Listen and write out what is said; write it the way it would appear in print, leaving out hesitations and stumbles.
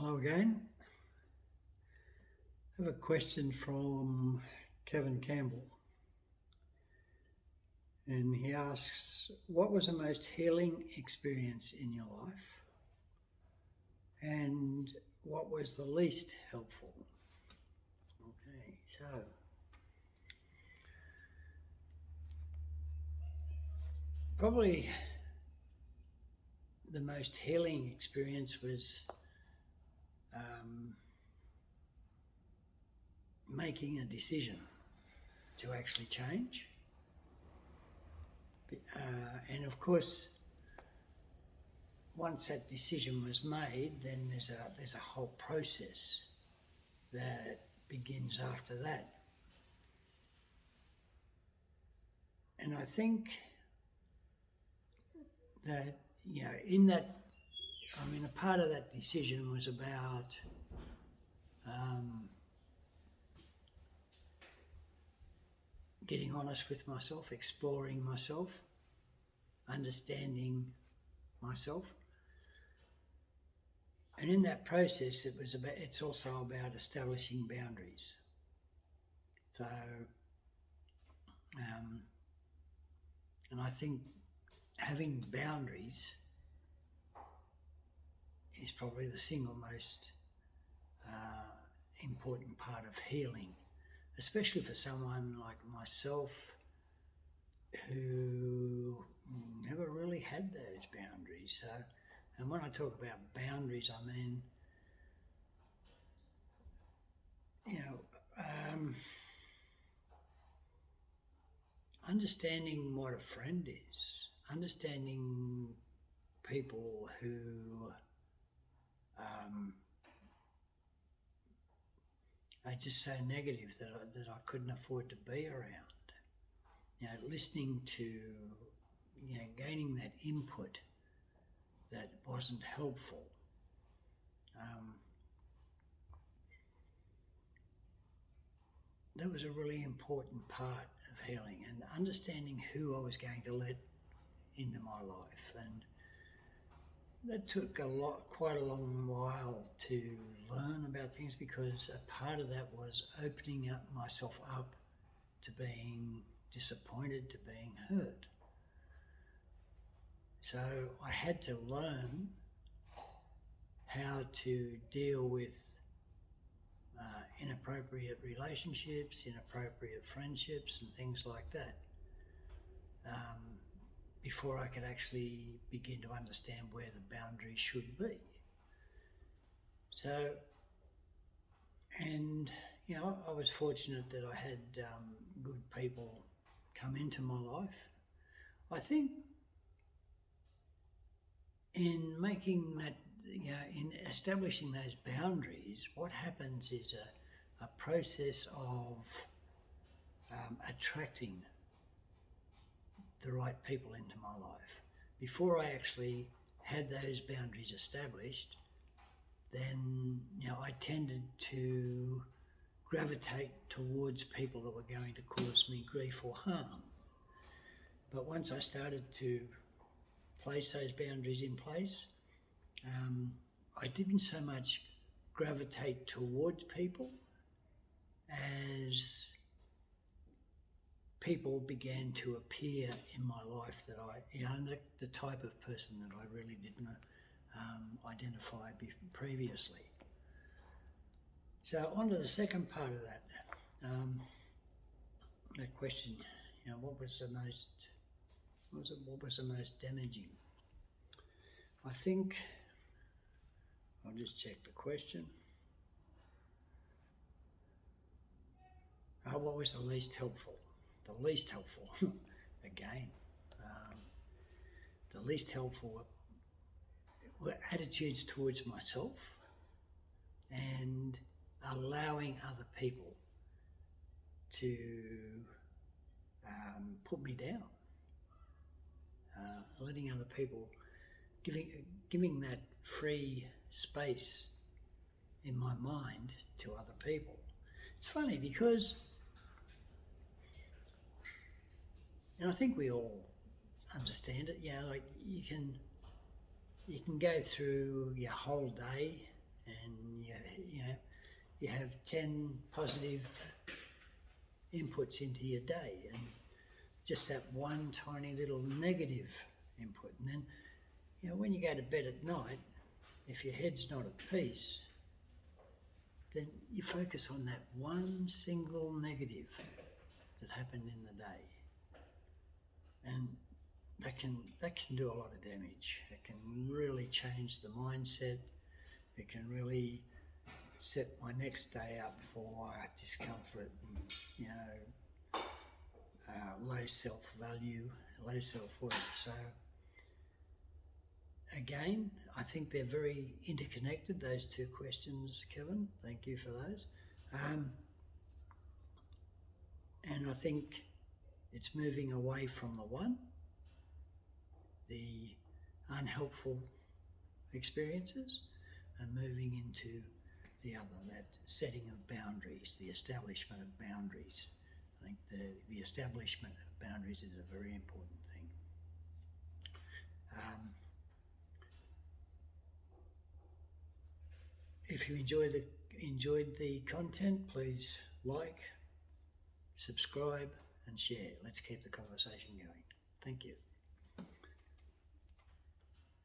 Hello again. I have a question from Kevin Campbell, and he asks, what was the most healing experience in your life, and what was the least helpful? Okay, so probably the most healing experience was making a decision to actually change. And of course, once that decision was made, then there's a whole process that begins after that. And I think that, in that, a part of that decision was about getting honest with myself, exploring myself, understanding myself. And in that process, it's also about establishing boundaries. So, and I think having boundaries is probably the single most important part of healing, especially for someone like myself who never really had those boundaries. So, and when I talk about boundaries, I mean, understanding what a friend is, understanding people who are just so negative that I couldn't afford to be around. Listening to, gaining that input that wasn't helpful. That was a really important part of healing, and understanding who I was going to let into my life. And that took quite a long while to learn about things, because a part of that was opening up myself up to being disappointed, to being hurt. So I had to learn how to deal with inappropriate relationships, inappropriate friendships, and things like that, before I could actually begin to understand where the boundaries should be. So, and I was fortunate that I had good people come into my life. I think in making that, in establishing those boundaries, what happens is a process of attracting the right people into my life. Before I actually had those boundaries established, then I tended to gravitate towards people that were going to cause me grief or harm. But once I started to place those boundaries in place, I didn't so much gravitate towards people as people began to appear in my life that the type of person that I really didn't identify previously. So on to the second part of that question, what was the most damaging? I think, I'll just check the question. What was the least helpful? The least helpful, again, the least helpful were attitudes towards myself and allowing other people to put me down, letting other people, giving that free space in my mind to other people. It's funny because, and I think we all understand it, like you can go through your whole day and you have 10 positive inputs into your day, and just that one tiny little negative input. And then, when you go to bed at night, if your head's not at peace, then you focus on that one single negative that happened in the day. And that can do a lot of damage. It can really change the mindset. It can really set my next day up for discomfort and, low self-value, low self-worth. So again, I think they're very interconnected, those two questions, Kevin. Thank you for those. And I think it's moving away from the one, the unhelpful experiences, and moving into the other, that setting of boundaries, the establishment of boundaries. I think the establishment of boundaries is a very important thing. If you enjoyed the content, please like, subscribe and share. Let's keep the conversation going. Thank you.